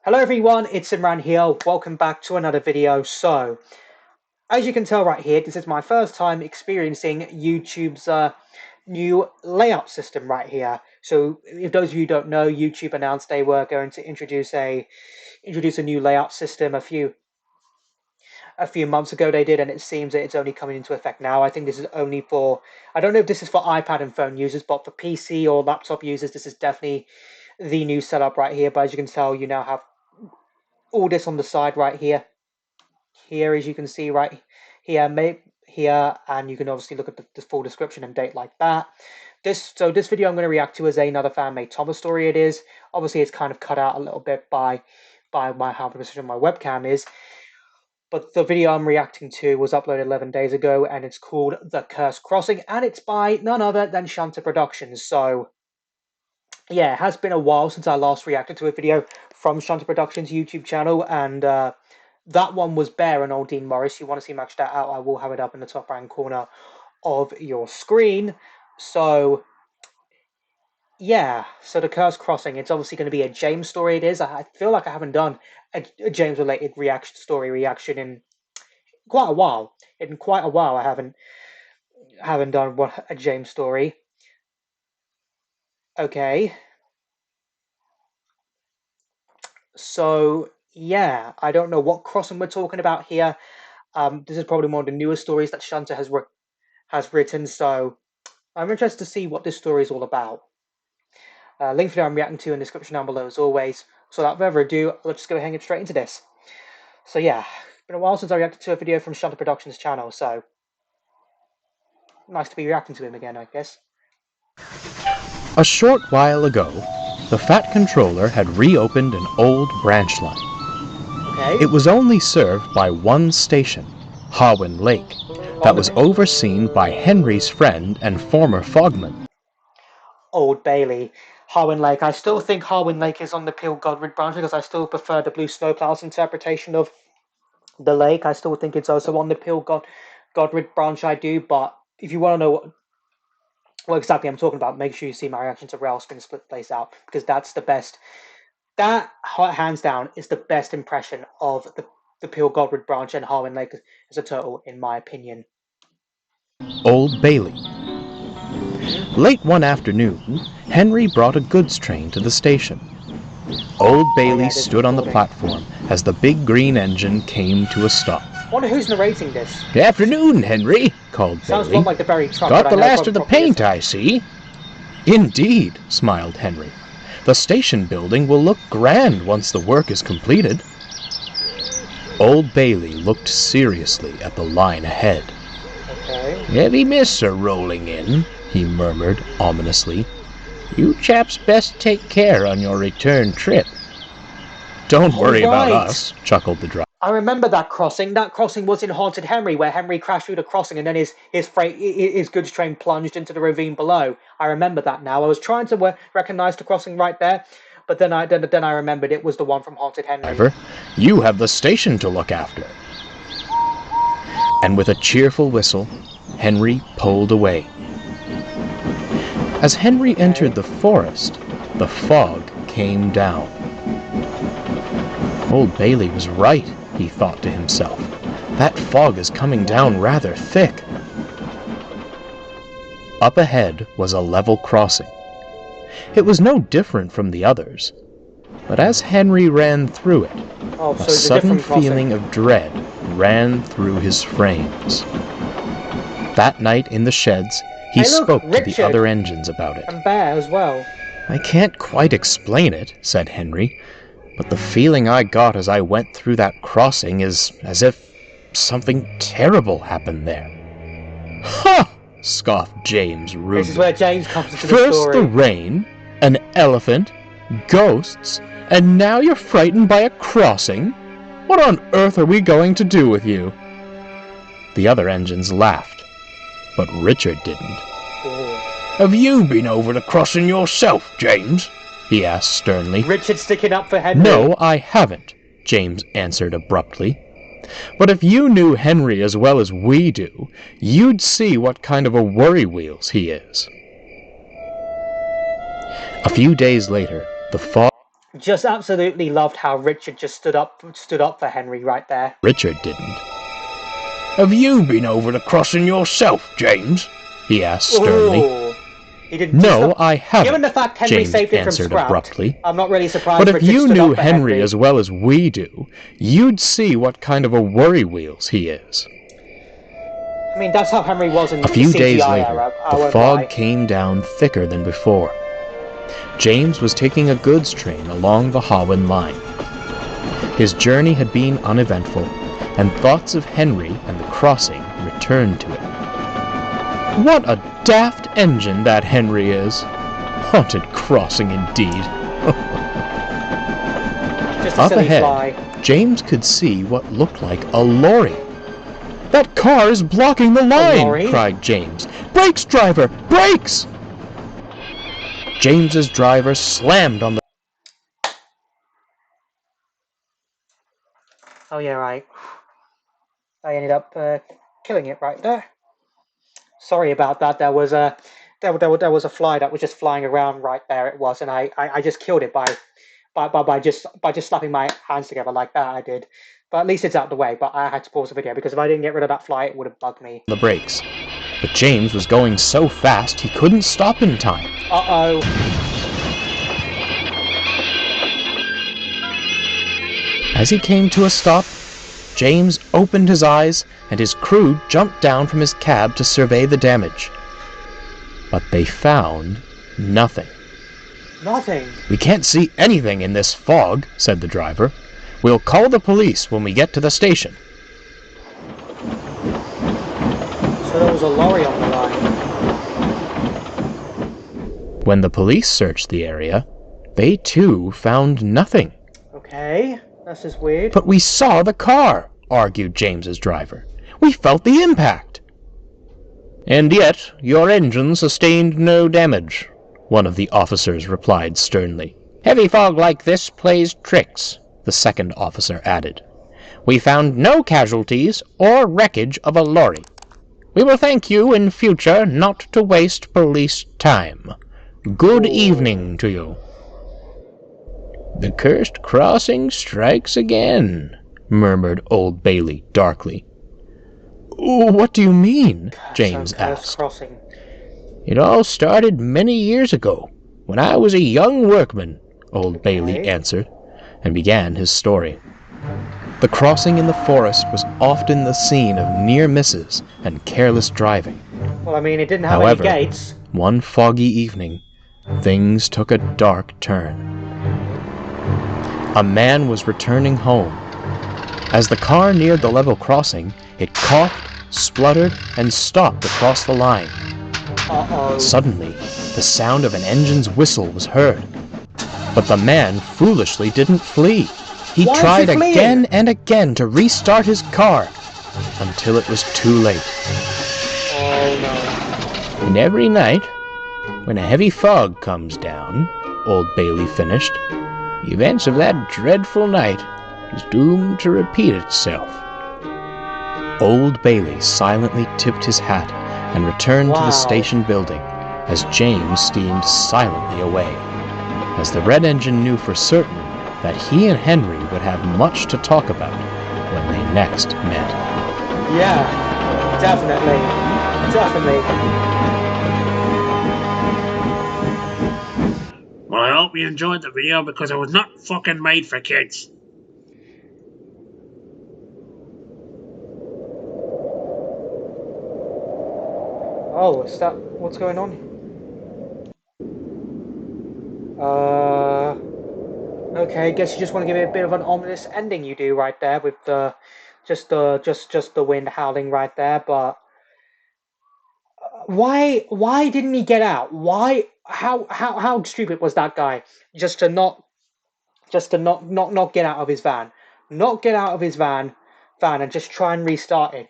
Hello everyone, it's Imran here. Welcome back to another video. So, as you can tell right here, this is my first time experiencing YouTube's new layout system right here. So, if those of you who don't know, YouTube announced they were going to introduce a new layout system a few months ago they did, and it seems that it's only coming into effect now. I think this is only for, I don't know if this is for iPad and phone users, but for PC or laptop users, this is definitely the new setup right here. But as you can tell, you now have all this on the side right here, as you can see right here, and you can obviously look at the full description and date like that. This video I'm going to react to is another fan made Thomas story. It is obviously it's kind of cut out a little bit by how the position of my webcam is, but the video I'm reacting to was uploaded 11 days ago, and it's called The Cursed Crossing, and it's by none other than ShunterProductions. So yeah, it has been a while since I last reacted to a video from ShunterProductions YouTube channel, and that one was Bear and Old Dean Morris. You want to see match that out, I will have it up in the top right corner of your screen. So yeah, so The Cursed Crossing, it's obviously going to be a James story. It is. I feel like I haven't done a James related reaction in quite a while. In quite a while, I haven't done a James story. Okay. So yeah, I don't know what crossing we're talking about here. This is probably one of the newest stories that Shunter has written, so I'm interested to see what this story is all about. Link for the I'm reacting to in the description down below as always. So without further ado, let's just go ahead and get straight into this. So yeah, it's been a while since I reacted to a video from Shunter Productions channel, so nice to be reacting to him again, I guess. A short while ago, the Fat Controller had reopened an old branch line. Okay. It was only served by one station, Hawin Lake, that was overseen by Henry's friend and former fogman, Old Bailey. Harwin Lake. I still think Harwin Lake is on the Peel Godred branch because I still prefer the Blue Snowplow's interpretation of the lake. I still think it's also on the Peel Godred branch. I do, but if you want to know what exactly I'm talking about, make sure you see my reaction to Railspin Split Place Out, because that's the best. That, hands down, is the best impression of the Peel Godred branch and Harwin Lake as a total, in my opinion. Old Bailey. Late one afternoon, Henry brought a goods train to the station. Old Bailey stood on the platform as the big green engine came to a stop. I wonder who's narrating this. "Good afternoon, Henry," called Sounds Bailey. a lot like the very truck. "Got the last of the paint, I see." "Indeed," smiled Henry. "The station building will look grand once the work is completed." Old Bailey looked seriously at the line ahead. Okay. "Heavy mists are rolling in," he murmured ominously. "You chaps best take care on your return trip." "Don't worry about us," chuckled the driver. I remember that crossing. That crossing was in Haunted Henry, where Henry crashed through the crossing and then his goods train plunged into the ravine below. I remember that now. I was trying to recognize the crossing right there, but then I remembered it was the one from Haunted Henry. "You have the station to look after." And with a cheerful whistle, Henry pulled away. As Henry entered the forest, the fog came down. Old Bailey was right, he thought to himself. That fog is coming down rather thick. Up ahead was a level crossing. It was no different from the others, but as Henry ran through it, a sudden feeling of dread ran through his frames. That night in the sheds, he spoke to the other engines about it. And Bear as well. "I can't quite explain it," said Henry, "but the feeling I got as I went through that crossing is as if something terrible happened there." "Ha!" scoffed James rudely. This is where James comes into the story. "First the rain, an elephant, ghosts, and now you're frightened by a crossing? What on earth are we going to do with you?" The other engines laughed, but Richard didn't. "Have you been over the crossing yourself, James?" he asked sternly. Richard sticking up for Henry. "No, I haven't," James answered abruptly. "But if you knew Henry as well as we do, you'd see what kind of a worry-wheels he is." A few days later, the fog... Just absolutely loved how Richard just stood up for Henry right there. Richard didn't. Have you been over the crossing yourself, James? He asked sternly. Ooh. He didn't. No, I Given the haven't, fact Henry James saved him from answered Scrapped, abruptly. I'm not really But surprised if Richard you stood knew up for Henry as well as we do, you'd see what kind of a worry wheels he is. I mean, that's how Henry was in A few the days CGI later, era. the fog came down thicker than before. James was taking a goods train along the Hawin line. His journey had been uneventful, and thoughts of Henry and the crossing returned to it. What a daft engine that Henry is! Haunted crossing indeed. Just a Up silly ahead, fly. James could see what looked like a lorry. That car is blocking the line! Cried James. Brakes, driver! Brakes! James's driver slammed on the... Oh yeah, right. I ended up killing it right there. Sorry about that. There was a fly that was just flying around right there. It was, and I just killed it by just slapping my hands together like that. I did, but at least it's out the way. But I had to pause the video because if I didn't get rid of that fly, it would have bugged me. The brakes. But James was going so fast he couldn't stop in time. Uh-oh. As he came to a stop, James opened his eyes and his crew jumped down from his cab to survey the damage. But they found nothing. Nothing? We can't see anything in this fog, said the driver. We'll call the police when we get to the station. So there was a lorry on the line. When the police searched the area, they too found nothing. Okay, that's just weird. But we saw the car, argued James's driver. We felt the impact. And yet, your engine sustained no damage, one of the officers replied sternly. Heavy fog like this plays tricks, the second officer added. We found no casualties or wreckage of a lorry. We will thank you in future not to waste police time. Good evening to you. The cursed crossing strikes again, murmured Old Bailey darkly. What do you mean? James asked. Crossing. It all started many years ago, when I was a young workman, Old Bailey answered, and began his story. The crossing in the forest was often the scene of near misses and careless driving. Well, I mean, it didn't have any gates. One foggy evening, things took a dark turn. A man was returning home. As the car neared the level crossing, it coughed, spluttered, and stopped across the line. Uh-oh. Suddenly, the sound of an engine's whistle was heard. But the man foolishly didn't flee. He tried again and again to restart his car, until it was too late. Oh no. And every night, when a heavy fog comes down, Old Bailey finished, the events of that dreadful night is doomed to repeat itself. Old Bailey silently tipped his hat and returned to the station building as James steamed silently away, as the red engine knew for certain that he and Henry would have much to talk about when they next met. Yeah, definitely. Definitely. Well, I hope you enjoyed the video because it was not fucking made for kids. Oh, is that what's going on? Okay, guess you just want to give it a bit of an ominous ending you do right there with the just the wind howling right there, but why didn't he get out? Why how stupid was that guy just to not get out of his van. Not get out of his van and just try and restart it.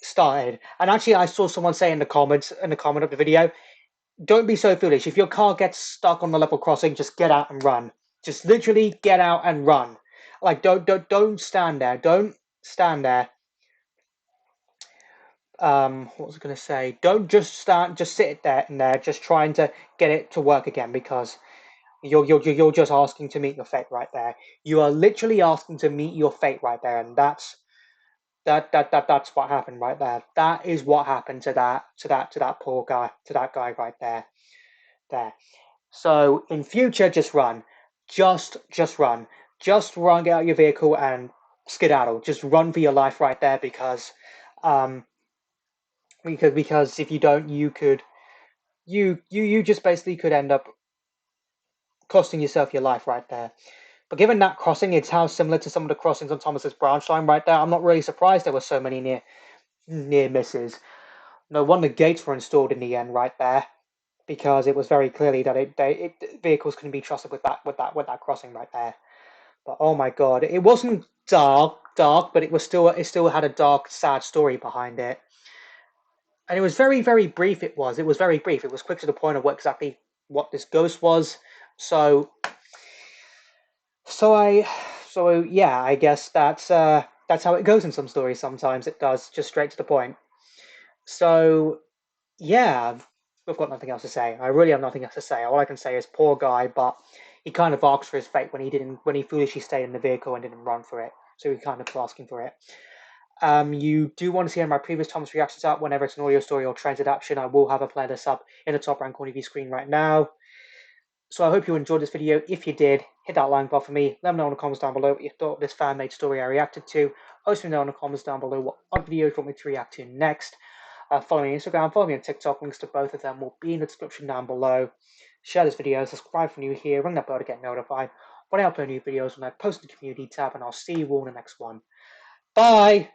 Started. And actually I saw someone say in the comment of the video, don't be so foolish. If your car gets stuck on the level crossing, just get out and run. Just literally get out and run. Like don't stand there. Don't stand there. What was I gonna say? Don't just sit there just trying to get it to work again, because You're just asking to meet your fate right there. You are literally asking to meet your fate right there, and that's what happened right there. That is what happened to that poor guy, to that guy right there. There. So in future, just run. Just run. Just run, get out of your vehicle and skedaddle. Just run for your life right there um because if you don't, you could you just basically could end up costing yourself your life right there. But given that crossing, it's how similar to some of the crossings on Thomas's branch line right there. I'm not really surprised there were so many near misses. No wonder gates were installed in the end right there, because it was very clearly that vehicles couldn't be trusted with that crossing right there. But oh my god, it wasn't dark, but it still had a dark, sad story behind it. And it was very brief. It was very brief. It was quick to the point of what this ghost was. So so I so yeah, I guess that's how it goes in some stories. Sometimes it does, just straight to the point. So yeah, I've got nothing else to say. I really have nothing else to say. All I can say is poor guy, but he kind of asked for his fate when he foolishly stayed in the vehicle and didn't run for it. So he kind of asking for it. You do want to see my previous Thomas reactions out whenever it's an audio story or trans adaptation. I will have a playlist up in the top right corner of your screen right now. So I hope you enjoyed this video. If you did, hit that like button for me. Let me know in the comments down below what you thought of this fan-made story I reacted to. Also, let me know in the comments down below what other videos you want me to react to next. Follow me on Instagram, follow me on TikTok. Links to both of them will be in the description down below. Share this video, subscribe if you're new here, ring that bell to get notified when I upload new videos, when I post in the community tab, and I'll see you all in the next one. Bye!